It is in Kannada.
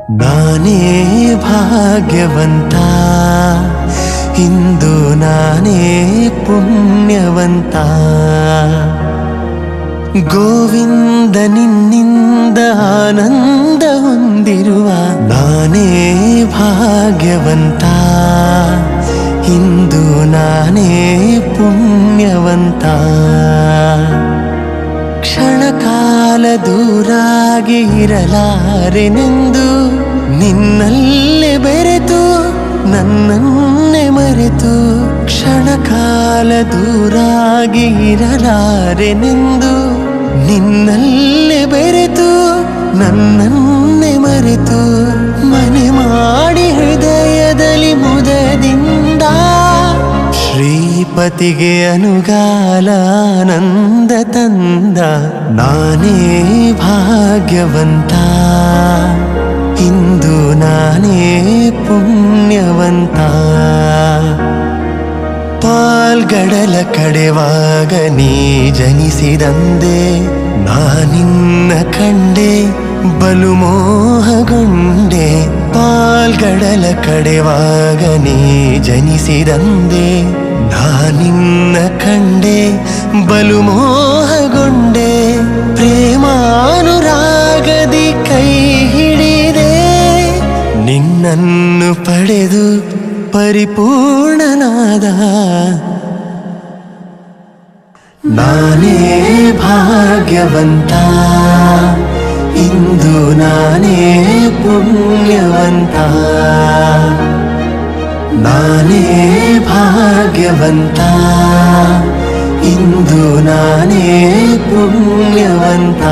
ನಾನೇ ಭಾಗ್ಯವಂತ, ಇಂದು ನಾನೇ ಪುಣ್ಯವಂತ. ಗೋವಿಂದ ನಿನ್ನಿಂದ ಆನಂದ ಹೊಂದಿರುವ ನಾನೇ ಭಾಗ್ಯವಂತ, ಇಂದು ನಾನೇ ಪುಣ್ಯವಂತ. ಕ್ಷಣಕಾಲ ದೂರಾಗಿ ಇರಲಾರೆನೆಂದು ನಿನ್ನಲ್ಲೇ ಬೆರೆತು ನನ್ನನ್ನೇ ಮರೆತು. ಕ್ಷಣಕಾಲ ದೂರಾಗಿ ಇರಲಾರೆನೆಂದು ನಿನ್ನಲ್ಲೇ ಬೆರೆತು ನನ್ನನ್ನೇ ಮರೆತು. ಮನೆ ಮಾಡಿ ಹೃದಯದಲ್ಲಿ ಮುದದಿಂದ ಶ್ರೀಪತಿಗೆ ಅನುಗಾಲ ಆನಂದ ತಂದ ನಾನೇ ಭಾಗ್ಯವಂತ, ಇಂದು ನಾನೇ ಪುಣ್ಯವಂತ. ಪಾಲ್ಗಡಲ ಕಡೆವಾಗ ನೀ ಜನಿಸಿದಂದೆ ನಾನಿನ್ನ ಕಂಡೆ ಬಲು ಮೋಹಗೊಂಡೆ. ಪಾಲ್ಗಡಲ ಕಡೆವಾಗ ನೀ ಜನಿಸಿದಂದೆ ನಾನಿನ್ನ ಕಂಡೆ ಬಲು ಮೋಹಗೊಂಡೆ. ಪ್ರೇಮಾನುರಾಗದಿ ಕೈ ಹಿಡಿದೆ ನಿನ್ನನ್ನು ಪಡೆದು ಪರಿಪೂರ್ಣನಾದ ನಾನೇ ಭಾಗ್ಯವಂತ, ಇಂದು ನಾನೇ ಪುಣ್ಯವಂತ. ನಾನೇ ಭಾಗ್ಯವಂತ, ಇಂದು ನಾನೇ ಪುಣ್ಯವಂತ.